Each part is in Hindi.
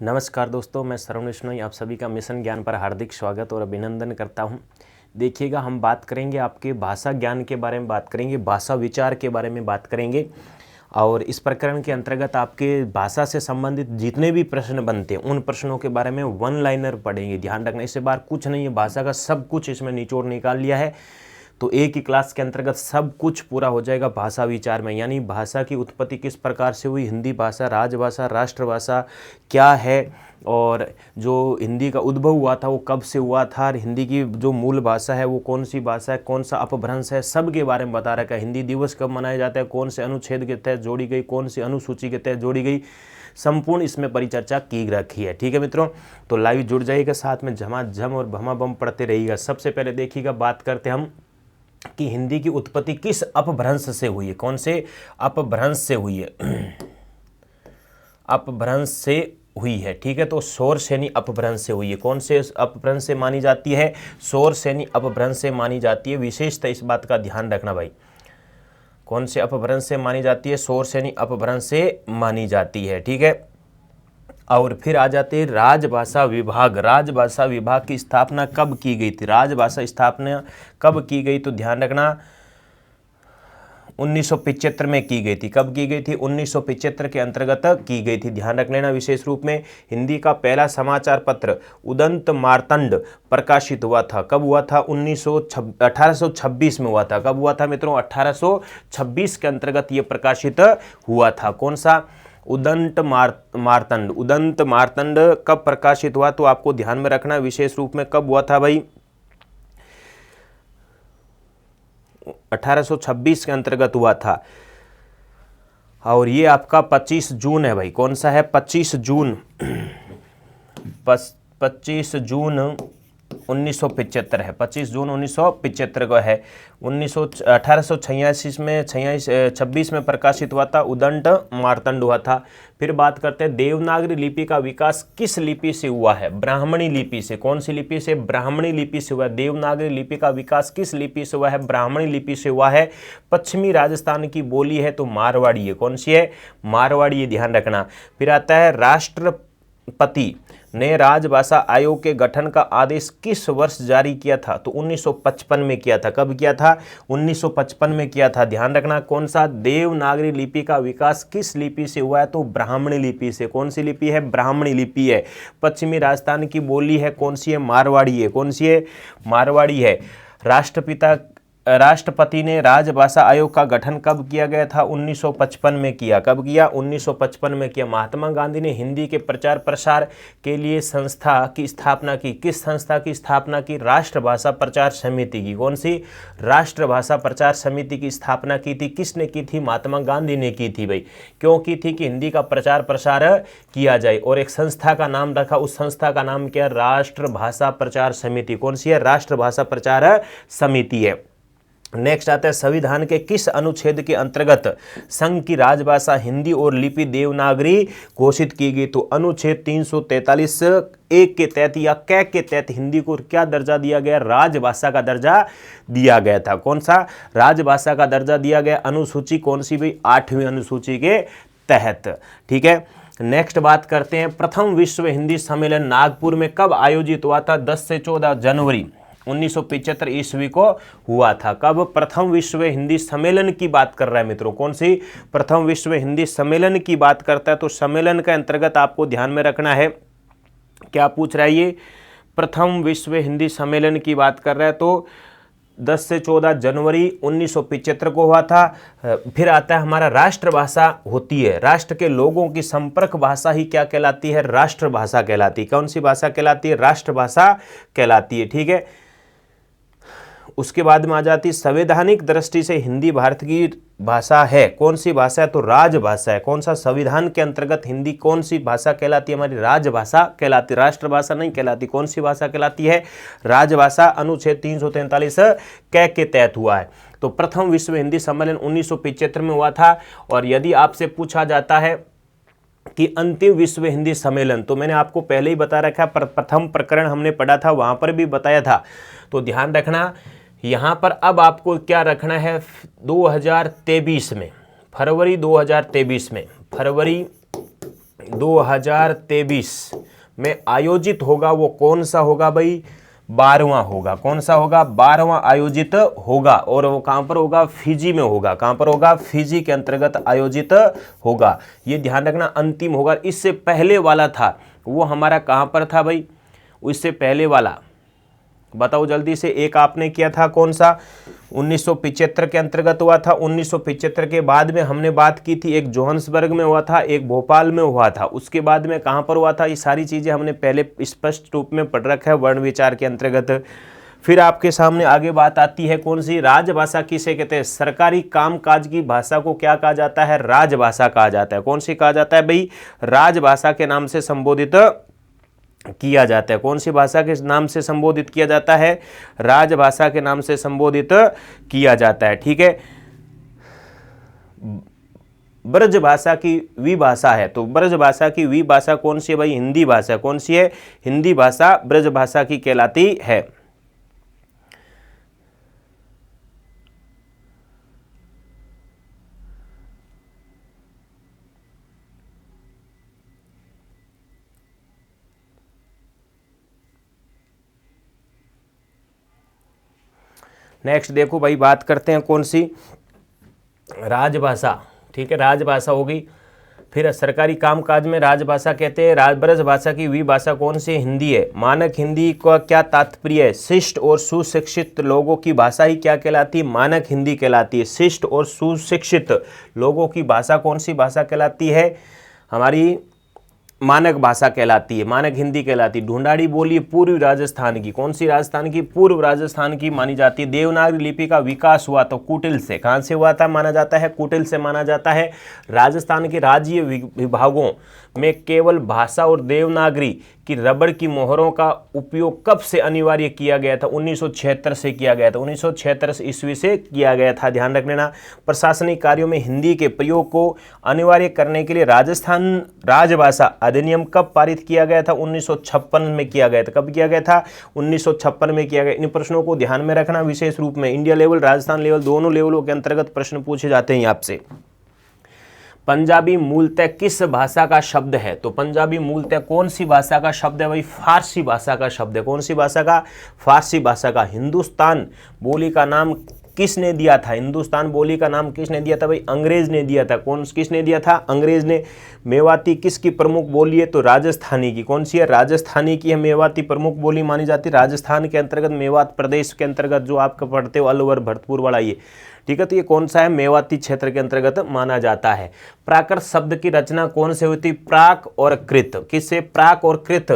नमस्कार दोस्तों, मैं श्रवण विश्नोई आप सभी का मिशन ज्ञान पर हार्दिक स्वागत और अभिनंदन करता हूं। देखिएगा, हम बात करेंगे आपके भाषा ज्ञान के बारे में, बात करेंगे भाषा विचार के बारे में बात करेंगे। और इस प्रकरण के अंतर्गत आपके भाषा से संबंधित जितने भी प्रश्न बनते हैं उन प्रश्नों के बारे में वन लाइनर पढ़ेंगे। ध्यान रखना, इससे बार कुछ नहीं है, भाषा का सब कुछ इसमें निचोड़ निकाल लिया है। तो एक ही क्लास के अंतर्गत सब कुछ पूरा हो जाएगा भाषा विचार में, यानी भाषा की उत्पत्ति किस प्रकार से हुई, हिंदी भाषा, राजभाषा, राष्ट्रभाषा क्या है, और जो हिंदी का उद्भव हुआ था वो कब से हुआ था, और हिंदी की जो मूल भाषा है वो कौन सी भाषा है, कौन सा अपभ्रंश है, सब के बारे में बता रखा है। हिंदी दिवस कब मनाया जाता है, कौन से अनुच्छेद के तहत जोड़ी गई, कौन सी अनुसूची के तहत जोड़ी गई, संपूर्ण इसमें परिचर्चा की रखी है। ठीक है मित्रों, तो लाइव जुड़ जाइएगा, साथ में झमाझम और भमाभम पढ़ते रहिएगा। सबसे पहले देखिएगा, बात करते हम कि हिंदी की उत्पत्ति किस अपभ्रंश से हुई है, कौन से अपभ्रंश से हुई है, अपभ्रंश से हुई है। ठीक है, तो शौरसेनी अपभ्रंश से हुई है। कौन से अपभ्रंश से मानी जाती है? शौरसेनी अपभ्रंश से मानी जाती है। विशेषतः इस बात का ध्यान रखना भाई, कौन से अपभ्रंश से मानी जाती है? शौरसेनी अपभ्रंश से मानी जाती है। ठीक है, और फिर आ जाते हैं राजभाषा विभाग। राजभाषा विभाग की स्थापना कब की गई थी? राजभाषा स्थापना कब की गई? तो ध्यान रखना 1975 में की गई थी। कब की गई थी? 1975 के अंतर्गत की गई थी। ध्यान रख लेना। विशेष रूप में हिंदी का पहला समाचार पत्र उदंत मार्तंड प्रकाशित हुआ था। कब हुआ था? 1826 में हुआ था। कब हुआ था मित्रों? 1826 के अंतर्गत ये प्रकाशित हुआ था। कौन सा? उदंत मार्तंड। उदंत मार्तंड कब प्रकाशित हुआ? तो आपको ध्यान में रखना विशेष रूप में कब हुआ था भाई? 1826 के अंतर्गत हुआ था। और ये आपका 25 जून है भाई। कौन सा है? 25 जून 25 जून 1975 है। 25 जून 1975 को है। 1886 में 26 में प्रकाशित हुआ था। उदंत मार्तंड हुआ था। फिर बात करते हैं देवनागरी लिपि का विकास किस लिपि से हुआ है? ब्राह्मणी लिपि से। कौन सी लिपि से? ब्राह्मणी लिपि से हुआ है। देवनागरी लिपि का विकास किस लिपि से हुआ है? ब्राह्मणी लिपि से हुआ है। पश्चिमी राजस्थान की बोली है तो मारवाड़ी है। कौन सी है? मारवाड़ी है, ध्यान रखना। फिर आता है राष्ट्रपति ने राजभाषा आयोग के गठन का आदेश किस वर्ष जारी किया था? तो 1955 में किया था। कब किया था? 1955 में किया था। ध्यान रखना। कौन सा? देवनागरी लिपि का विकास किस लिपि से हुआ है? तो ब्राह्मणी लिपि से। कौन सी लिपि है? ब्राह्मणी लिपि है। पश्चिमी राजस्थान की बोली है कौन सी है? मारवाड़ी है। कौन सी है? मारवाड़ी है। राष्ट्रपति ने राजभाषा आयोग का गठन कब किया गया था? 1955 में किया। कब किया? 1955 में किया। महात्मा गांधी ने हिंदी के प्रचार प्रसार के लिए संस्था की स्थापना की। किस संस्था की स्थापना की? राष्ट्रभाषा प्रचार समिति की। कौन सी? राष्ट्रभाषा प्रचार समिति की स्थापना की थी। किसने की थी? महात्मा गांधी ने की थी भाई। क्यों की थी? कि हिंदी का प्रचार प्रसार किया जाए, और एक संस्था का नाम रखा। उस संस्था का नाम क्या? राष्ट्रभाषा प्रचार समिति। कौन सी है? राष्ट्रभाषा प्रचार समिति है। नेक्स्ट आता है संविधान के किस अनुच्छेद के अंतर्गत संघ की राजभाषा हिंदी और लिपि देवनागरी घोषित की गई? तो अनुच्छेद 343 एक के तहत या कै के तहत हिंदी को क्या दर्जा दिया गया? राजभाषा का दर्जा दिया गया था। कौन सा? राजभाषा का दर्जा दिया गया। अनुसूची कौन सी भाई? 8वीं अनुसूची के तहत। ठीक है, नेक्स्ट बात करते हैं प्रथम विश्व हिंदी सम्मेलन नागपुर में कब आयोजित हुआ था? 10 से 14 जनवरी 1975 ईस्वी को हुआ था। कब? प्रथम विश्व हिंदी सम्मेलन की बात कर रहा है मित्रों। कौन सी? प्रथम विश्व हिंदी सम्मेलन की बात करता है। तो सम्मेलन के अंतर्गत आपको ध्यान में रखना है, क्या पूछ रहा है ये? प्रथम विश्व हिंदी सम्मेलन की बात कर रहा है। तो 10 से 14 जनवरी 1975 को हुआ था। फिर आता है हमारा राष्ट्रभाषा होती है। राष्ट्र के लोगों की संपर्क भाषा ही क्या कहलाती है? राष्ट्रभाषा कहलाती है। कौन सी भाषा कहलाती है? राष्ट्रभाषा कहलाती है। ठीक है, उसके बाद में आ जाती संवैधानिक दृष्टि से हिंदी भारत की भाषा है। कौन सी भाषा है? तो राजभाषा है। कौन सा? संविधान के अंतर्गत हिंदी कौन सी भाषा कहलाती है? हमारी राजभाषा कहलाती है, राष्ट्रभाषा नहीं कहलाती। कौन सी भाषा कहलाती है? राजभाषा। अनुच्छेद 343 कै के तहत हुआ है। तो प्रथम विश्व हिंदी सम्मेलन 1975 में हुआ था। और यदि आपसे पूछा जाता है कि अंतिम विश्व हिंदी सम्मेलन, तो मैंने आपको पहले ही बता रखा, प्रथम प्रकरण हमने पढ़ा था, वहां पर भी बताया था। तो ध्यान रखना, यहाँ पर अब आपको क्या रखना है? 2023 में, फरवरी 2023 में, फरवरी 2023 में आयोजित होगा वो कौन सा होगा भाई? 12वां होगा। कौन सा होगा? 12वां आयोजित होगा। और वो कहां पर होगा? फिजी में होगा। कहां पर होगा? फिजी के अंतर्गत आयोजित होगा। ये ध्यान रखना, अंतिम होगा। इससे पहले वाला था वो हमारा कहां पर था भाई? इससे पहले वाला बताओ जल्दी से। एक आपने किया था कौन सा? 1975 के अंतर्गत हुआ था। 1975 के बाद में हमने बात की थी, एक जोहान्सबर्ग में हुआ था, एक भोपाल में हुआ था। उसके बाद में कहां पर हुआ था? ये सारी चीजें हमने पहले स्पष्ट रूप में पढ़ रखा है वर्ण विचार के अंतर्गत। फिर आपके सामने आगे बात आती है कौन सी? राजभाषा किसे कहते हैं? सरकारी कामकाज की भाषा को क्या कहा जाता है? राजभाषा कहा जाता है। कौन सी कहा जाता है भाई? राजभाषा के नाम से संबोधित किया जाता है। कौन सी भाषा के नाम से संबोधित किया जाता है? राजभाषा के नाम से संबोधित किया जाता है। ठीक है। ब्रज भाषा की विभाषा है, तो ब्रज भाषा की विभाषा कौन सी है भाई? हिंदी भाषा। कौन सी है? हिंदी भाषा ब्रज भाषा की कहलाती है। नेक्स्ट देखो भाई, बात करते हैं कौन सी? राजभाषा। ठीक है, राजभाषा होगी। फिर सरकारी कामकाज में राजभाषा कहते हैं। ब्रज भाषा की विभाषा कौन सी? हिंदी है। मानक हिंदी का क्या तात्पर्य है? शिष्ट और सुशिक्षित लोगों की भाषा ही क्या कहलाती है? मानक हिंदी कहलाती है। शिष्ट और सुशिक्षित लोगों की भाषा कौन सी भाषा कहलाती है? हमारी मानक भाषा कहलाती है, मानक हिंदी कहलाती है। ढूंढाड़ी बोली पूर्व राजस्थान की। कौन सी राजस्थान की? पूर्व राजस्थान की मानी जाती है। देवनागरी लिपि का विकास हुआ तो कुटिल से। कहां से हुआ था माना जाता है? कुटिल से माना जाता है। राजस्थान के राज्य विभागों में केवल भाषा और देवनागरी की रबड़ की मोहरों का उपयोग कब से अनिवार्य किया गया था? 1976 से किया गया था। 1976 ईस्वी से किया गया था। ध्यान रख लेना। प्रशासनिक कार्यों में हिंदी के प्रयोग को अनिवार्य करने के लिए राजस्थान राजभाषा अधिनियम कब पारित किया गया था? 1956 में किया गया था। कब किया गया था? 1956 में किया गया। इन प्रश्नों को ध्यान में रखना विशेष रूप में। इंडिया लेवल, राजस्थान लेवल, दोनों लेवलों के अंतर्गत प्रश्न पूछे जाते हैं आपसे। पंजाबी मूलतः किस भाषा का शब्द है? तो पंजाबी मूलतः कौन सी भाषा का शब्द है भाई? फारसी भाषा का शब्द है। कौन सी भाषा का? फारसी भाषा का। हिंदुस्तान बोली का नाम किसने दिया था? हिंदुस्तान बोली का नाम किसने दिया था भाई? अंग्रेज ने दिया था। किसने दिया था? अंग्रेज ने। मेवाती किसकी प्रमुख बोली है? तो राजस्थानी की। कौन सी है? राजस्थानी की है मेवाती प्रमुख बोली मानी जाती है। राजस्थान के अंतर्गत मेवात प्रदेश के अंतर्गत जो आप पढ़ते हो अलवर भरतपुर वाला ये, ठीक है, तो ये कौन सा है? मेवाती क्षेत्र के अंतर्गत माना जाता है। प्राकृत शब्द की रचना कौन से हुई थी? प्राक और कृत। किससे? प्राक और कृत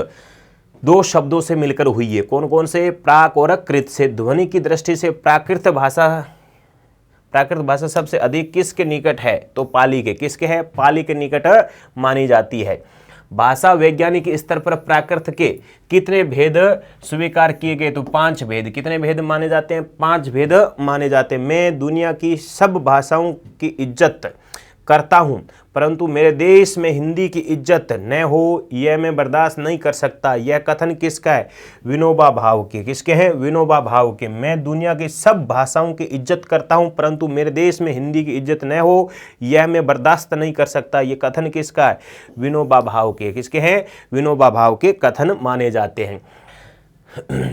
दो शब्दों से मिलकर हुई है। कौन कौन से? प्राक और कृत से। ध्वनि की दृष्टि से प्राकृत भाषा सबसे अधिक किसके निकट है? तो पाली के। किसके है? पाली के निकट मानी जाती है। भाषा वैज्ञानिक स्तर पर प्राकृत के कितने भेद स्वीकार किए गए? तो 5 भेद। कितने भेद माने जाते हैं? 5 भेद माने जाते हैं। मैं दुनिया की सब भाषाओं की इज्जत करता हूं, परंतु मेरे देश में हिंदी की इज्जत न हो यह मैं बर्दाश्त नहीं कर सकता। यह कथन किसका है? विनोबा भावे के। किसके हैं? विनोबा भावे के। मैं दुनिया की सब भाषाओं की इज्जत करता हूं, परंतु मेरे देश में हिंदी की इज्जत न हो यह मैं बर्दाश्त नहीं कर सकता। यह कथन किसका है? विनोबा भावे के। किसके हैं? विनोबा भावे के कथन माने जाते हैं।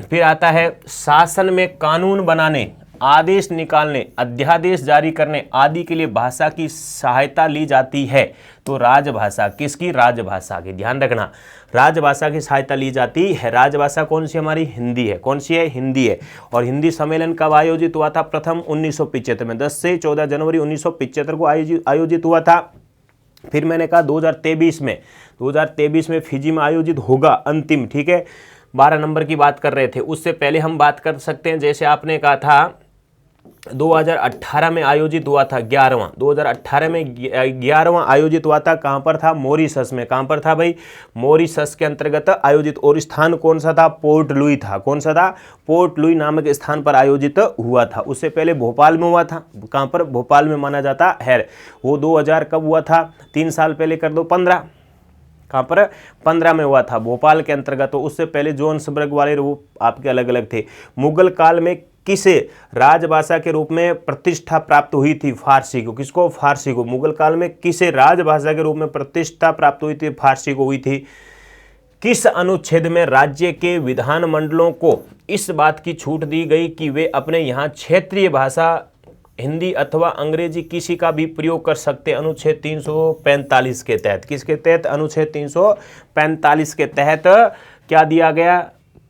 फिर आता है शासन में कानून बनाने, आदेश निकालने, अध्यादेश जारी करने आदि के लिए भाषा की सहायता ली जाती है। तो राजभाषा। किसकी? राजभाषा की। ध्यान रखना, राजभाषा की सहायता ली जाती है। राजभाषा कौन सी? हमारी हिंदी है। कौन सी है? हिंदी है। और हिंदी सम्मेलन कब आयोजित हुआ था? प्रथम 1975 में, 10 से 14 जनवरी 1975 को आयोजित हुआ था। फिर मैंने कहा 2023 में फिजी में आयोजित होगा अंतिम। ठीक है, 12 नंबर की बात कर रहे थे। उससे पहले हम बात कर सकते हैं, जैसे आपने कहा था 2018 में आयोजित हुआ था 11वां। 2018 में 11वां आयोजित हुआ था। कहां पर था? मॉरिशस में। कहां पर था भाई? मॉरिशस के अंतर्गत आयोजित। और स्थान कौन सा था? पोर्ट लुई था। कौन सा था? पोर्ट लुई नामक स्थान पर आयोजित हुआ था। उससे पहले भोपाल में हुआ था। कहां पर? भोपाल में माना जाता है। वो 2000 कब हुआ था? 3 साल पहले कर दो 15। कहाँ पर? 15 में हुआ था भोपाल के अंतर्गत। तो उससे पहले जोहान्सबर्ग वाले वो आपके अलग अलग थे। मुगल काल में किसे राजभाषा के रूप में प्रतिष्ठा प्राप्त हुई थी? फारसी को। किसको? फारसी को। मुगल काल में किसे राजभाषा के रूप में प्रतिष्ठा प्राप्त हुई थी? फारसी को हुई थी। किस अनुच्छेद में राज्य के विधानमंडलों को इस बात की छूट दी गई कि वे अपने यहाँ क्षेत्रीय भाषा हिंदी अथवा अंग्रेजी किसी का भी प्रयोग कर सकते? अनुच्छेद 345 के तहत। किसके तहत? अनुच्छेद 345 के तहत क्या दिया गया?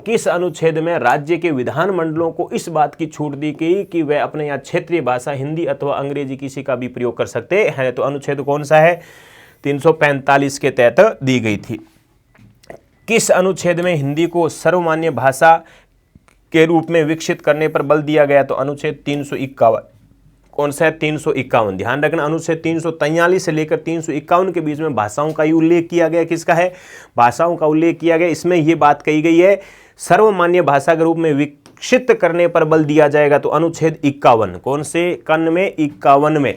किस अनुच्छेद में राज्य के विधानमंडलों को इस बात की छूट दी गई कि वे अपने यहाँ क्षेत्रीय भाषा हिंदी अथवा अंग्रेजी किसी का भी प्रयोग कर सकते हैं? तो अनुच्छेद कौन सा है? 345 के तहत दी गई थी। किस अनुच्छेद में हिंदी को सर्वमान्य भाषा के रूप में विकसित करने पर बल दिया गया? तो अनुच्छेद 351। कौन सा है? 351। ध्यान रखना, अनुच्छेद 343 से लेकर 351 के बीच में भाषाओं का ही उल्लेख किया गया। किसका है? भाषाओं का उल्लेख किया गया। इसमें यह बात कही गई है सर्वमान्य भाषा के रूप में विकसित करने पर बल दिया जाएगा। तो अनुच्छेद 51। कौन से कन में? 51 में।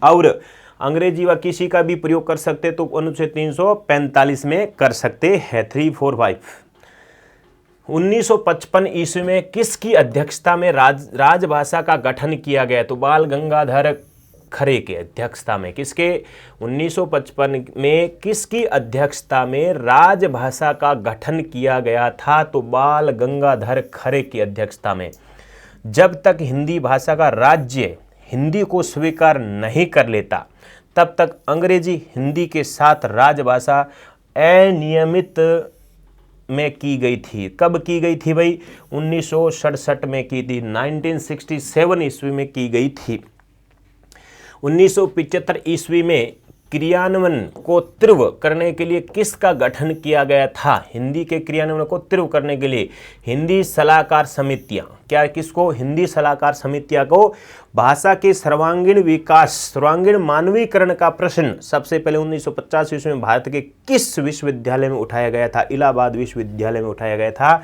और अंग्रेजी व किसी का भी प्रयोग कर सकते तो अनुच्छेद 345 में कर सकते हैं। 3, 4, 5। 1955 ईस्वी में किसकी अध्यक्षता में राजभाषा का गठन किया गया? तो बाल गंगाधर खरे के अध्यक्षता में। किसके? 1955 में किसकी अध्यक्षता में राजभाषा का गठन किया गया था? तो बाल गंगाधर खरे की अध्यक्षता में। जब तक हिंदी भाषा का राज्य हिंदी को स्वीकार नहीं कर लेता तब तक अंग्रेजी हिंदी के साथ राजभाषा अनियमित में की गई थी। कब की गई थी भाई? 1967 में की थी। 1967 ईस्वी में की गई थी। 1975 ईस्वी में क्रियान्वयन को तीव्र करने के लिए किसका गठन किया गया था? हिंदी के क्रियान्वयन को तीव्र करने के लिए हिंदी सलाहकार समितियां। क्या? किसको? हिंदी सलाहकार समितियां को भाषा के सर्वांगीण विकास, सर्वांगीण मानवीकरण का प्रश्न सबसे पहले 1950 ईस्वी में भारत के किस विश्वविद्यालय में उठाया गया था? इलाहाबाद विश्वविद्यालय में उठाया गया था।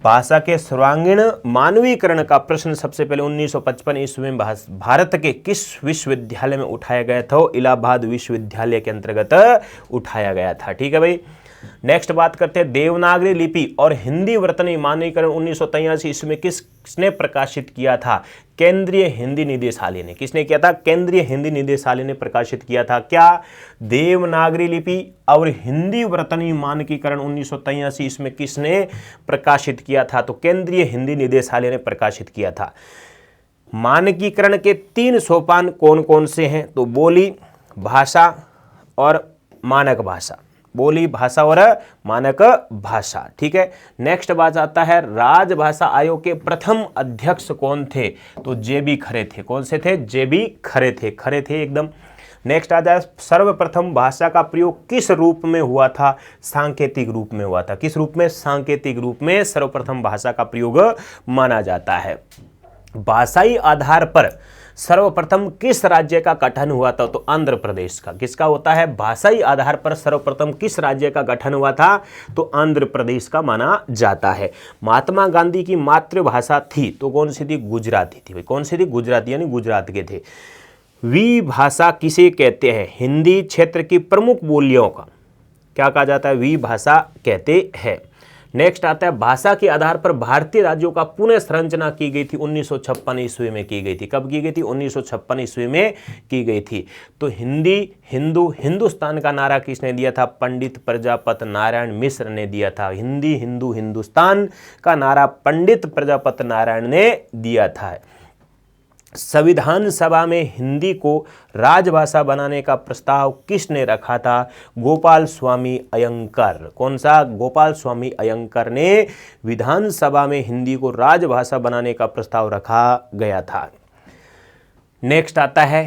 भाषा के सर्वांगीण मानवीकरण का प्रश्न सबसे पहले 1955 ईस्वी में भारत के किस विश्वविद्यालय में उठाया गया था? इलाहाबाद विश्वविद्यालय के अंतर्गत उठाया गया था। ठीक है भाई। नेक्स्ट बात करते हैं देवनागरी लिपि और हिंदी वर्तनी मानकीकरण 1983 ईस्वी में किसने प्रकाशित किया था? केंद्रीय हिंदी निदेशालय ने। किसने किया था? केंद्रीय हिंदी निदेशालय ने प्रकाशित किया था। क्या? देवनागरी लिपि और हिंदी वर्तनी मानकीकरण 1983 ईस्वी में किसने प्रकाशित किया था? तो केंद्रीय हिंदी निदेशालय ने प्रकाशित किया था। मानकीकरण के 3 सोपान कौन कौन से हैं? तो बोली, भाषा और मानक भाषा। बोली, भाषा और मानक भाषा। ठीक है। नेक्स्ट बात आता है राजभाषा आयोग के प्रथम अध्यक्ष कौन थे? तो जेबी खरे थे। कौन से थे? जेबी खरे थे। खरे थे एकदम। नेक्स्ट आ जाए सर्वप्रथम भाषा का प्रयोग किस रूप में हुआ था? सांकेतिक रूप में हुआ था। किस रूप में? सांकेतिक रूप में सर्वप्रथम भाषा का प्रयोग माना जाता है। भाषाई आधार पर सर्वप्रथम किस राज्य का गठन हुआ था? तो आंध्र प्रदेश का। किसका होता है? भाषाई आधार पर सर्वप्रथम किस राज्य का गठन हुआ था? तो आंध्र प्रदेश का माना जाता है। महात्मा गांधी की मातृभाषा थी तो कौन सी थी? गुजराती थी। कौन सी थी? गुजराती, यानी गुजरात के थे। वी भाषा किसे कहते हैं? हिंदी क्षेत्र की प्रमुख बोलियों का क्या कहा जाता है? वी भाषा कहते हैं। नेक्स्ट आता है भाषा के आधार पर भारतीय राज्यों का पुनः संरचना की गई थी 1956 ईस्वी में की गई थी। कब की गई थी? 1956 ईस्वी में की गई थी। तो हिंदी, हिंदू, हिंदुस्तान का नारा किसने दिया था? पंडित प्रजापति नारायण मिश्र ने दिया था। हिंदी, हिंदू, हिंदुस्तान का नारा पंडित प्रजापति नारायण ने दिया था। संविधान सभा में हिंदी को राजभाषा बनाने का प्रस्ताव किसने रखा था? गोपाल स्वामी अयंकर। कौन सा? गोपाल स्वामी अयंकर ने विधानसभा में हिंदी को राजभाषा बनाने का प्रस्ताव रखा गया था। नेक्स्ट आता है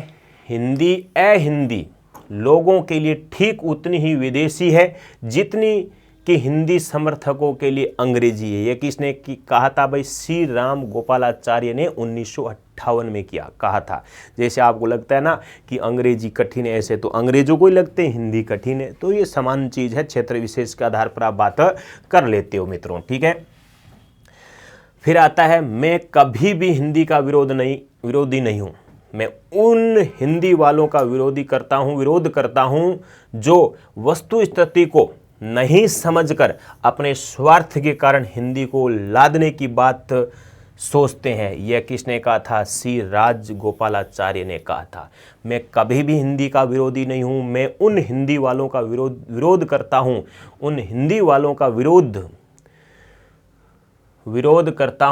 हिंदी अहिंदी लोगों के लिए ठीक उतनी ही विदेशी है जितनी कि हिंदी समर्थकों के लिए अंग्रेजी है। ये किसने कहा था भाई? श्री राम गोपालाचार्य ने 1958 में कहा था। जैसे आपको लगता है ना कि अंग्रेजी कठिन है, ऐसे तो अंग्रेजों को ही लगते हैं हिंदी कठिन है। तो ये समान चीज़ है, क्षेत्र विशेष के आधार पर आप बात कर लेते हो मित्रों। ठीक है। फिर आता है मैं कभी भी हिंदी का विरोधी नहीं हूँ। मैं उन हिंदी वालों का विरोध करता हूँ जो वस्तु स्थिति को नहीं समझकर अपने स्वार्थ के कारण हिंदी को लादने की बात सोचते हैं। यह किसने कहा था? सी राजगोपालाचार्य ने कहा था। मैं कभी भी हिंदी का विरोधी नहीं हूँ, मैं उन हिंदी वालों का विरोध करता हूँ, उन हिंदी वालों का विरोध करता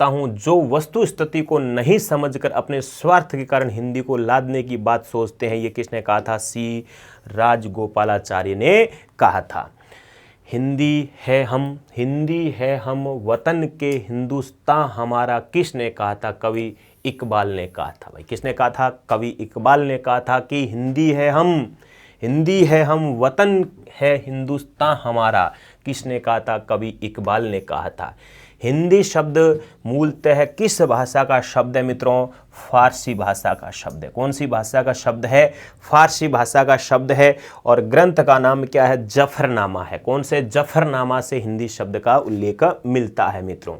हूँ जो वस्तु स्थिति को नहीं समझकर अपने स्वार्थ के कारण हिंदी को लादने की बात सोचते हैं। ये किसने कहा था? सी राजगोपालाचार्य ने कहा था। हिंदी है हम वतन के हिंदुस्तान हमारा, किसने कहा था? कवि इकबाल ने कहा था। भाई किसने कहा था? कवि इकबाल ने कहा था कि हिंदी है हम वतन है हिंदुस्तान हमारा। किसने कहा था? कवि इकबाल ने कहा था। हिंदी शब्द मूलतः किस भाषा का शब्द है मित्रों? फारसी भाषा का शब्द है। कौन सी भाषा का शब्द है? फारसी भाषा का शब्द है। और ग्रंथ का नाम क्या है? जफरनामा है। कौन से? जफरनामा से हिंदी शब्द का उल्लेख मिलता है मित्रों।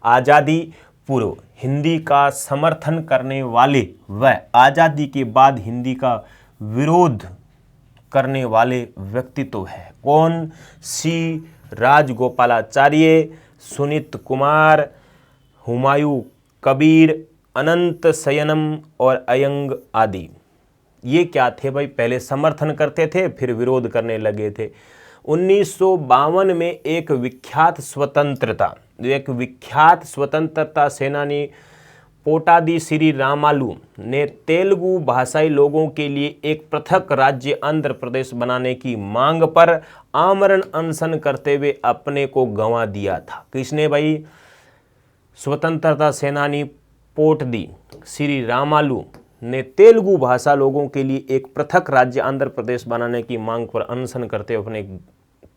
आज़ादी पूर्व हिंदी का समर्थन करने वाले व आज़ादी के बाद हिंदी का विरोध करने वाले व्यक्तित्व है। कौन? सी राजगोपालाचार्य, सुनीत कुमार, हुमायूं कबीर, अनंत शयनम और अयंग आदि। ये क्या थे भाई? पहले समर्थन करते थे, फिर विरोध करने लगे थे। 1952 में एक विख्यात स्वतंत्रता सेनानी पोटादी श्री रामालू ने तेलुगु भाषाई लोगों के लिए एक पृथक राज्य आंध्र प्रदेश बनाने की मांग पर आमरण अनशन करते हुए अपने को गंवा दिया था। किसने भाई? स्वतंत्रता सेनानी पोटादी श्री रामालू ने तेलुगु भाषा लोगों के लिए एक पृथक राज्य आंध्र प्रदेश बनाने की मांग पर अनशन करते हुए अपने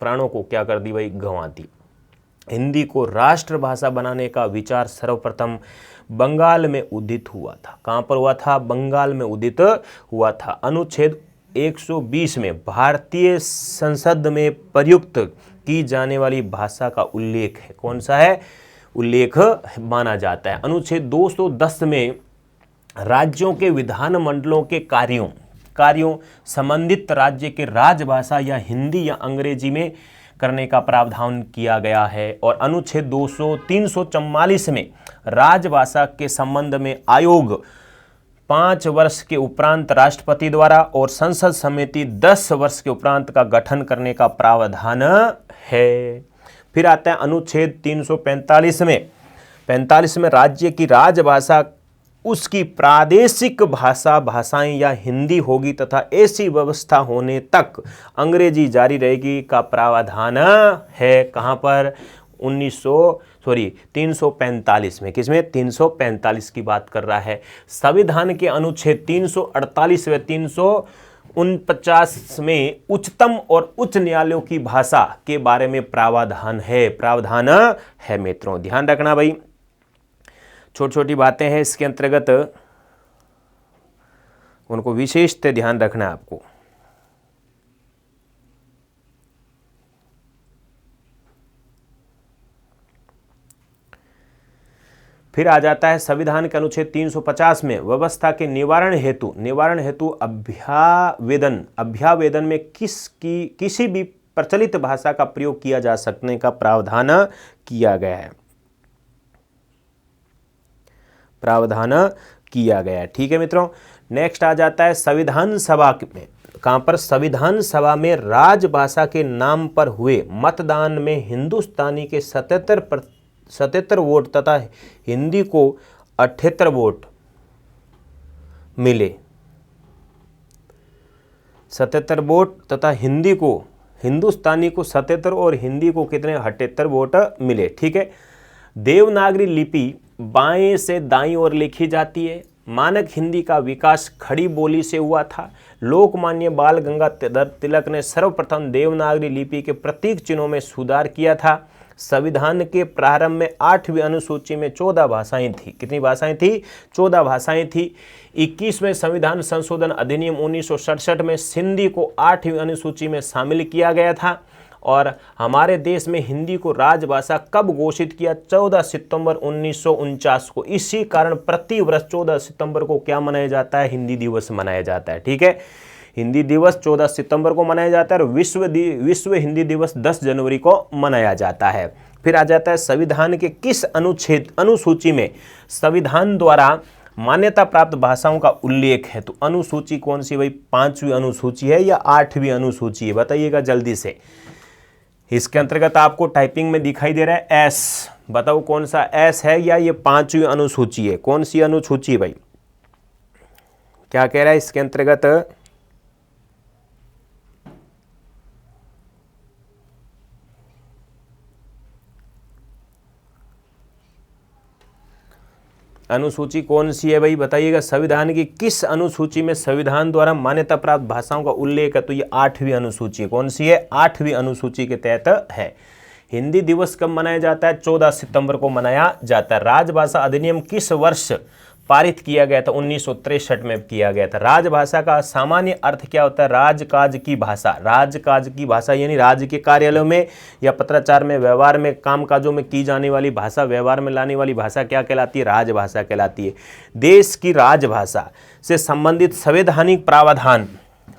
प्राणों को क्या कर दी भाई? गंवा दी। हिंदी को राष्ट्रभाषा बनाने का विचार सर्वप्रथम बंगाल में उदित हुआ था। कहाँ पर हुआ था? बंगाल में उदित हुआ था। अनुच्छेद 120 में भारतीय संसद में प्रयुक्त की जाने वाली भाषा का उल्लेख है। कौन सा है? उल्लेख माना जाता है। अनुच्छेद 210 में राज्यों के विधानमंडलों के कार्यों संबंधित राज्य के राजभाषा या हिंदी या अंग्रेजी में करने का प्रावधान किया गया है। और अनुच्छेद 344 में राजभाषा के संबंध में आयोग 5 वर्ष के उपरांत राष्ट्रपति द्वारा और संसद समिति 10 वर्ष के उपरांत का गठन करने का प्रावधान है। फिर आता है अनुच्छेद 345 में राज्य की राजभाषा उसकी प्रादेशिक भाषाएं या हिंदी होगी तथा ऐसी व्यवस्था होने तक अंग्रेजी जारी रहेगी का प्रावधान है। कहाँ पर? 345 में। किसमें? 345 की बात कर रहा है। संविधान के अनुच्छेद 348 व 349 में उच्चतम और उच्च न्यायालयों की भाषा के बारे में प्रावधान है मित्रों। ध्यान रखना भाई, छोटी छोटी बातें हैं इसके अंतर्गत, उनको विशेषतः ध्यान रखना है आपको। फिर आ जाता है संविधान के अनुच्छेद 350 में व्यवस्था के निवारण हेतु अभ्यावेदन में किसी भी प्रचलित भाषा का प्रयोग किया जा सकने का प्रावधान किया गया है। ठीक है मित्रों। नेक्स्ट आ जाता है संविधान सभा में। कहां पर? संविधान सभा में राजभाषा के नाम पर हुए मतदान में हिंदुस्तानी के 77 वोट तथा हिंदी को 78 वोट मिले। 77 वोट तथा हिंदुस्तानी को 77 और हिंदी को कितने? 78 वोट मिले। ठीक है। देवनागरी लिपि बाएं से दाईं ओर लिखी जाती है। मानक हिंदी का विकास खड़ी बोली से हुआ था। लोकमान्य बाल गंगाधर तिलक ने सर्वप्रथम देवनागरी लिपि के प्रतीक चिन्हों में सुधार किया था। संविधान के प्रारंभ में 8वीं अनुसूची में 14 भाषाएं थी। कितनी भाषाएं थी? 14 भाषाएं थी। 21वें संविधान संशोधन अधिनियम 1967 में सिंधी को 8वीं अनुसूची में शामिल किया गया था। और हमारे देश में हिंदी को राजभाषा कब घोषित किया? 14 सितंबर 1949 को। इसी कारण प्रति वर्ष 14 सितंबर को क्या मनाया जाता है? हिंदी दिवस मनाया जाता है। ठीक है। हिंदी दिवस 14 सितंबर को मनाया जाता है और विश्व हिंदी दिवस 10 जनवरी को मनाया जाता है। फिर आ जाता है संविधान के किस अनुसूची में संविधान द्वारा मान्यता प्राप्त भाषाओं का उल्लेख है। तो अनुसूची कौन सी भाई, 5वीं अनुसूची है या 8वीं अनुसूची है, बताइएगा जल्दी से। इसके अंतर्गत आपको टाइपिंग में दिखाई दे रहा है एस, बताओ कौन सा एस है या ये 5वीं अनुसूची है, कौन सी अनुसूची भाई, क्या कह रहा है इसके अंतर्गत। अनुसूची कौन सी है भाई, बताइएगा। संविधान की किस अनुसूची में संविधान द्वारा मान्यता प्राप्त भाषाओं का उल्लेख है। तो ये 8वीं अनुसूची है, कौन सी है, 8वीं अनुसूची के तहत है। हिंदी दिवस कब मनाया जाता है, 14 सितंबर को मनाया जाता है। राजभाषा अधिनियम किस वर्ष पारित किया गया था, 1963 में किया गया था। राजभाषा का सामान्य अर्थ क्या होता है, राजकाज की भाषा। राजकाज की भाषा यानी राज्य के कार्यालयों में या पत्राचार में, व्यवहार में, कामकाजों में की जाने वाली भाषा, व्यवहार में लाने वाली भाषा क्या कहलाती है, राजभाषा कहलाती है। देश की राजभाषा से संबंधित संवैधानिक प्रावधान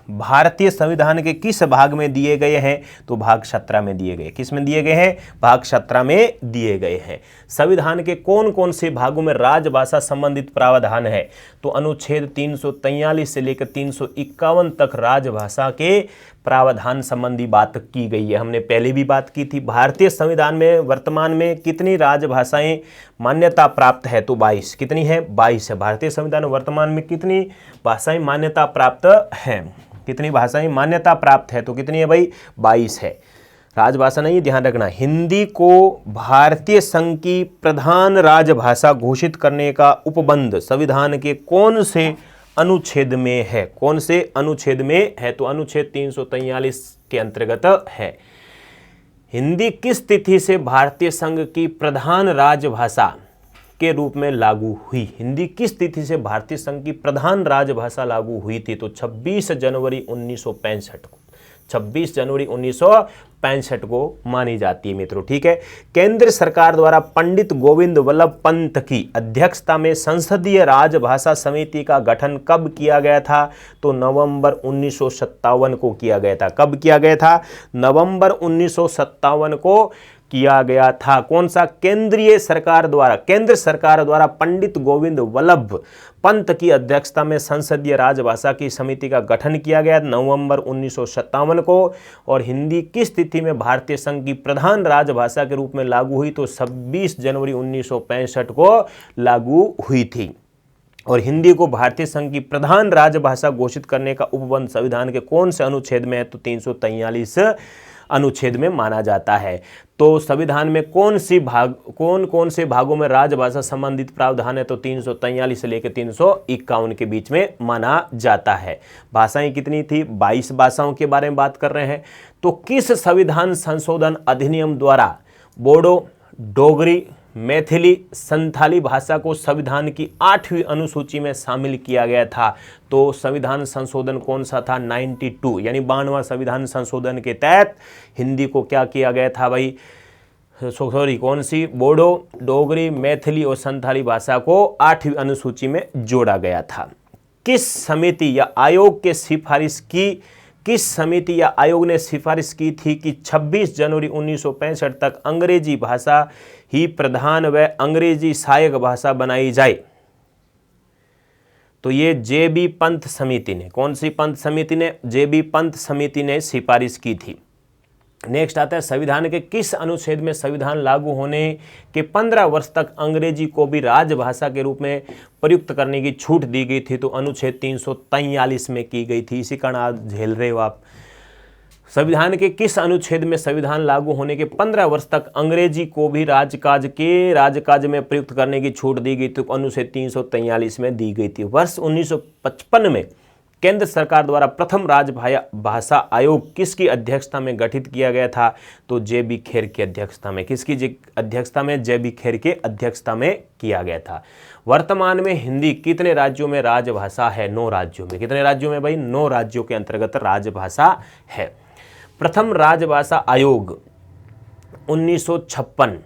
भारतीय संविधान के किस भाग में दिए गए हैं। तो भाग 17 में दिए गए। किस में दिए गए हैं, भाग 17 में दिए गए हैं। संविधान के कौन कौन से भागों में राजभाषा संबंधित प्रावधान है। तो अनुच्छेद 343 से लेकर 351 तक राजभाषा के प्रावधान संबंधी बात की गई है। हमने पहले भी बात की थी। भारतीय संविधान में वर्तमान में कितनी राजभाषाएं मान्यता प्राप्त है। तो 22। कितनी है, 22 है। भारतीय संविधान में वर्तमान में कितनी भाषाएं मान्यता प्राप्त है, कितनी भाषाएं मान्यता प्राप्त है। तो कितनी है भाई, 22 है। राजभाषा नहीं, ध्यान रखना। हिंदी को भारतीय संघ की प्रधान राजभाषा घोषित करने का उपबंध संविधान के कौन से अनुच्छेद में है, कौन से अनुच्छेद में है। तो अनुच्छेद 343 के अंतर्गत है। हिंदी किस तिथि से भारतीय संघ की प्रधान राजभाषा के रूप में लागू हुई। हिंदी किस तिथि से भारतीय संघ की प्रधान राजभाषा लागू हुई थी। तो 26 जनवरी 1965 को, 26 जनवरी 1965 को मानी जाती है मित्रों। ठीक है। केंद्र सरकार द्वारा पंडित गोविंद वल्लभ पंत की अध्यक्षता में संसदीय राजभाषा समिति का गठन कब किया गया था। तो नवंबर 1957 को किया गया था। कब किया गया था, नवंबर 1957 को किया गया था। कौन सा, केंद्र सरकार द्वारा पंडित गोविंद वल्लभ पंत की अध्यक्षता में संसदीय राजभाषा की समिति का गठन किया गया नवंबर 1957 को। और हिंदी किस तिथि में भारतीय संघ की प्रधान राजभाषा के रूप में लागू हुई। तो 26 जनवरी 1965 को लागू हुई थी। और हिंदी को भारतीय संघ की प्रधान राजभाषा घोषित करने का उपबंध संविधान के कौन से अनुच्छेद में है। तो 343 अनुच्छेद में माना जाता है। तो संविधान में कौन कौन से भागों में राजभाषा संबंधित प्रावधान है। तो 343 से लेकर 351 के बीच में माना जाता है। भाषाएं कितनी थी, 22 भाषाओं के बारे में बात कर रहे हैं। तो किस संविधान संशोधन अधिनियम द्वारा बोडो, डोगरी, मैथिली, संथाली भाषा को संविधान की 8वीं अनुसूची में शामिल किया गया था। तो संविधान संशोधन कौन सा था, 92 यानी 92वां संविधान संशोधन के तहत हिंदी को क्या किया गया था भाई, कौन सी, बोडो, डोगरी, मैथिली और संथाली भाषा को 8वीं अनुसूची में जोड़ा गया था। किस समिति या आयोग ने सिफारिश की थी कि 26 जनवरी 1965 तक अंग्रेजी भाषा ही प्रधान व अंग्रेजी सहायक भाषा बनाई जाए। तो ये जे.बी. पंत समिति ने, कौन सी पंत समिति ने, जे.बी. पंत समिति ने सिफारिश की थी। नेक्स्ट आता है संविधान के किस अनुच्छेद में संविधान लागू होने के 15 वर्ष तक अंग्रेजी को भी राजभाषा के रूप में प्रयुक्त करने की छूट दी गई थी। तो अनुच्छेद 343 में की गई थी। इसी कारण आज झेल रहे हो आप। संविधान के किस अनुच्छेद में संविधान लागू होने के 15 वर्ष तक अंग्रेजी को भी राजकाज में प्रयुक्त करने की छूट दी गई थी। तो अनुच्छेद 343 में दी गई थी। वर्ष 1955 में केंद्र सरकार द्वारा प्रथम राजभाषा आयोग किसकी अध्यक्षता में गठित किया गया था। तो जे.बी. खेर की अध्यक्षता में। किसकी अध्यक्षता में, जे.बी. खेर के अध्यक्षता में किया गया था। वर्तमान में हिंदी कितने राज्यों में राजभाषा है। 9 राज्यों में। कितने राज्यों में भाई, 9 राज्यों के अंतर्गत राजभाषा है। प्रथम राजभाषा आयोग 1956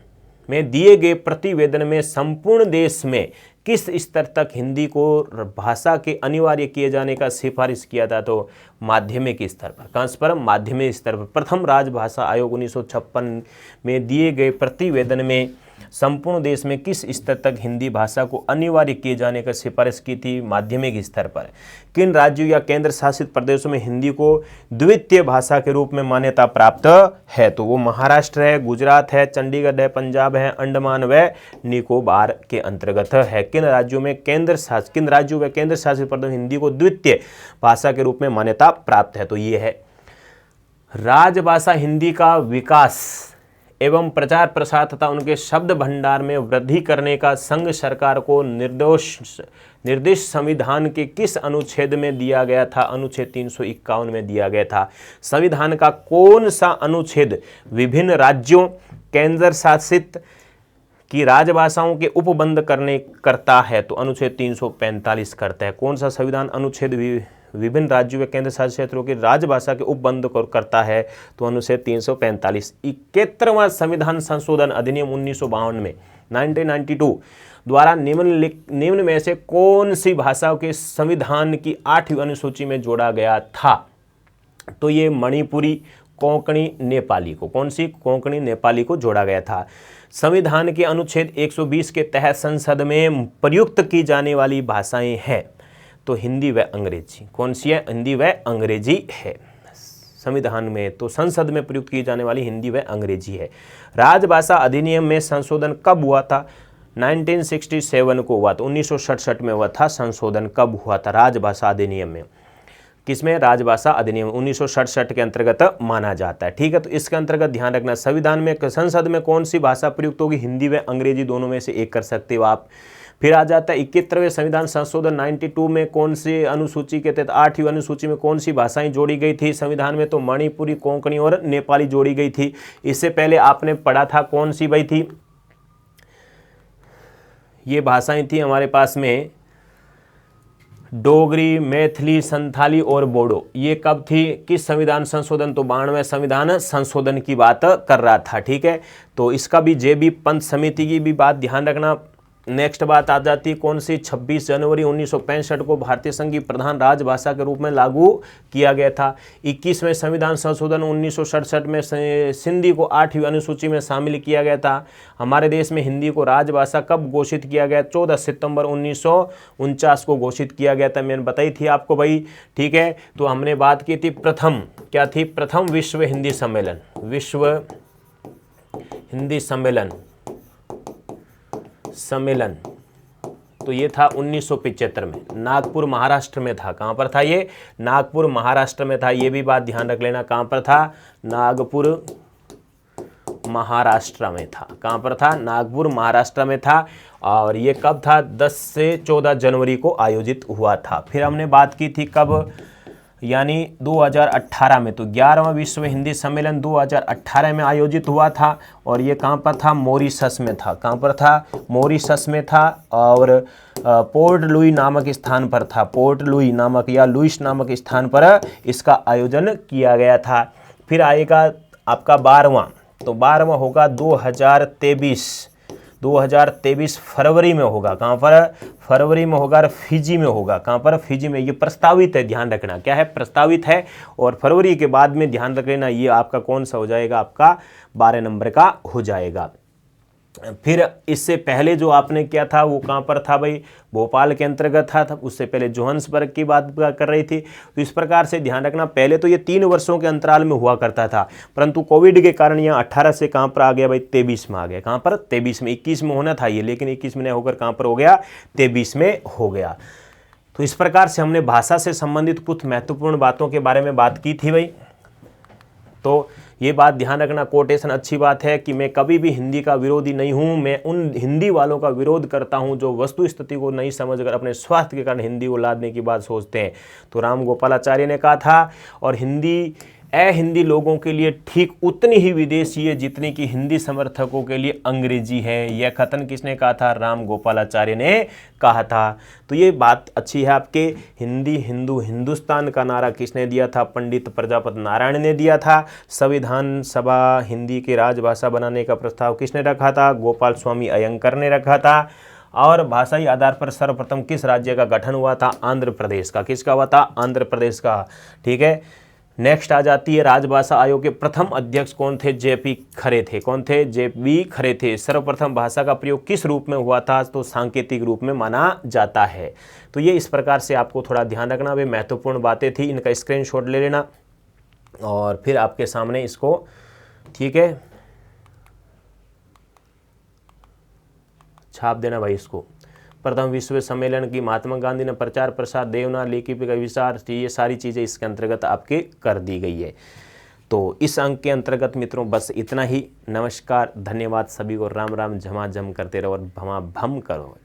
में दिए गए प्रतिवेदन में संपूर्ण देश में किस स्तर तक हिंदी को भाषा के अनिवार्य किए जाने का सिफारिश किया था? तो माध्यमिक स्तर पर। कहाँ पर? माध्यमिक स्तर पर। प्रथम राजभाषा आयोग 1956 में दिए गए प्रतिवेदन में संपूर्ण देश में किस स्तर तक हिंदी भाषा को अनिवार्य किए जाने का सिफारिश की थी? माध्यमिक स्तर पर। किन राज्यों या केंद्र शासित प्रदेशों में हिंदी को द्वितीय भाषा के रूप में मान्यता प्राप्त है? तो वो महाराष्ट्र है, गुजरात है, चंडीगढ़ है, पंजाब है, अंडमान व निकोबार के अंतर्गत है। किन राज्यों व केंद्र शासित प्रदेशों में हिंदी को द्वितीय भाषा के रूप में मान्यता प्राप्त है? तो ये है राजभाषा हिंदी का विकास एवं प्रचार प्रसार तथा उनके शब्द भंडार में वृद्धि करने का संघ सरकार को निर्देश संविधान के किस अनुच्छेद में दिया गया था? अनुच्छेद 351 में दिया गया था। संविधान का कौन सा अनुच्छेद विभिन्न राज्यों केंद्र शासित की राजभाषाओं के उपबंध करता है? तो अनुच्छेद 345 करता है। कौन सा संविधान अनुच्छेद विभिन्न राज्यों व केंद्र शासित क्षेत्रों की राजभाषा के उपबंध करता है? तो अनुच्छेद 345। 71वां संविधान संशोधन अधिनियम 1952 में 1992 द्वारा निम्न में से कौन सी भाषाओं के संविधान की 8वीं अनुसूची में जोड़ा गया था? तो ये मणिपुरी, कोंकणी, नेपाली को, कौन सी? कोंकणी नेपाली को जोड़ा गया था। संविधान के अनुच्छेद 120 के तहत संसद में प्रयुक्त की जाने वाली भाषाएं हैं तो हिंदी व अंग्रेजी। कौन सी है? हिंदी व अंग्रेजी है संविधान में। तो संसद में प्रयुक्त की जाने वाली हिंदी व अंग्रेजी है। राजभाषा अधिनियम में संशोधन कब हुआ था? 1967 को हुआ था। 1967 में हुआ था संशोधन। कब हुआ था? राजभाषा अधिनियम में। किसमें? राजभाषा अधिनियम 1967 के अंतर्गत माना जाता है। ठीक है, तो इसके अंतर्गत ध्यान रखना, संविधान में संसद में कौन सी भाषा प्रयुक्त होगी? हिंदी व अंग्रेजी, दोनों में से एक कर सकते हो आप। फिर आ जाता है 71वें संविधान संशोधन 92 में कौन सी अनुसूची के तहत 8वीं अनुसूची में कौन सी भाषाएं जोड़ी गई थी संविधान में? तो मणिपुरी, कोंकणी और नेपाली जोड़ी गई थी। इससे पहले आपने पढ़ा था कौन सी भाई थी? ये भाषाएं थी हमारे पास में डोगरी, मैथिली, संथाली और बोडो। ये कब थी? किस संविधान संशोधन? तो 92वें संविधान संशोधन की बात कर रहा था। ठीक है, तो इसका भी जेबी पंत समिति की भी बात ध्यान रखना। नेक्स्ट बात आ जाती है कौन सी? 26 जनवरी 1965 को भारतीय संघ की प्रधान राजभाषा के रूप में लागू किया गया था। 21वें संविधान संशोधन 1967 में सिंधी को 8वीं अनुसूची में शामिल किया गया था। हमारे देश में हिंदी को राजभाषा कब घोषित किया गया? 14 सितंबर 1949 को घोषित किया गया था। मैंने बताई थी आपको भाई। ठीक है, तो हमने बात की थी प्रथम, क्या थी? प्रथम विश्व हिंदी सम्मेलन। विश्व हिंदी सम्मेलन तो ये था 1975 में, नागपुर महाराष्ट्र में था। कहाँ पर था ये? नागपुर महाराष्ट्र में था। ये भी बात ध्यान रख लेना, कहाँ पर था? नागपुर महाराष्ट्र में था। कहाँ पर था? नागपुर महाराष्ट्र में था। और ये कब था? 10 से 14 जनवरी को आयोजित हुआ था। फिर हमने बात की थी कब? यानी 2018 में। तो 11वां विश्व हिंदी सम्मेलन 2018 में आयोजित हुआ था। और ये कहाँ पर था? मॉरिशस में था। कहाँ पर था? मॉरिशस में था। और पोर्ट लुई नामक स्थान पर था। पोर्ट लुई नामक या लुइस नामक स्थान पर इसका आयोजन किया गया था। फिर आएगा आपका 12वां। तो 12वां होगा 2023 फरवरी में होगा। कहाँ पर? फरवरी में होगा और फिजी में होगा। कहाँ पर? फिजी में। ये प्रस्तावित है, ध्यान रखना। क्या है? प्रस्तावित है। और फरवरी के बाद में ध्यान रख लेना, ये आपका कौन सा हो जाएगा? आपका 12 नंबर का हो जाएगा। फिर इससे पहले जो आपने किया था वो कहाँ पर था भाई? भोपाल के अंतर्गत था। उससे पहले जोहान्सबर्ग की बात कर रही थी। तो इस प्रकार से ध्यान रखना, पहले तो ये 3 वर्षों के अंतराल में हुआ करता था, परंतु कोविड के कारण यहाँ 18 से कहाँ पर आ गया भाई? 23 में आ गया। कहाँ पर? 23 में। 21 में होना था ये, लेकिन 21 में नहीं होकर कहाँ पर हो गया? 23 में हो गया। तो इस प्रकार से हमने भाषा से संबंधित कुछ महत्वपूर्ण बातों के बारे में बात की थी भाई। तो ये बात ध्यान रखना, कोटेशन अच्छी बात है कि मैं कभी भी हिंदी का विरोधी नहीं हूँ। मैं उन हिंदी वालों का विरोध करता हूँ जो वस्तु स्थिति को नहीं समझकर अपने स्वार्थ के कारण हिंदी को लादने की बात सोचते हैं। तो राम गोपालाचार्य ने कहा था। और हिंदी हिंदी लोगों के लिए ठीक उतनी ही विदेशी है जितनी कि हिंदी समर्थकों के लिए अंग्रेजी है। यह कथन किसने कहा था? राम गोपालाचार्य ने कहा था। तो ये बात अच्छी है आपके। हिंदी हिंदू हिंदुस्तान का नारा किसने दिया था? पंडित प्रजापति नारायण ने दिया था। संविधान सभा हिंदी की राजभाषा बनाने का प्रस्ताव किसने रखा था? गोपाल स्वामी अयंकर ने रखा था। और भाषाई आधार पर सर्वप्रथम किस राज्य का गठन हुआ था? आंध्र प्रदेश का। किसका हुआ था? आंध्र प्रदेश का। ठीक है, नेक्स्ट आ जाती है राजभाषा आयोग के प्रथम अध्यक्ष कौन थे? जेपी खरे थे। कौन थे? जेपी खरे थे। सर्वप्रथम भाषा का प्रयोग किस रूप में हुआ था? तो सांकेतिक रूप में माना जाता है। तो ये इस प्रकार से आपको थोड़ा ध्यान रखना, वे महत्वपूर्ण बातें थी, इनका स्क्रीनशॉट ले लेना और फिर आपके सामने इसको, ठीक है, छाप देना भाई इसको। प्रथम विश्व सम्मेलन की महात्मा गांधी ने प्रचार प्रसार, देवनागरी लिपि का विचार, ये सारी चीज़ें इसके अंतर्गत आपके कर दी गई है। तो इस अंक के अंतर्गत मित्रों बस इतना ही। नमस्कार, धन्यवाद सभी को। राम राम, झमाझम करते रहो और भमा भम करो।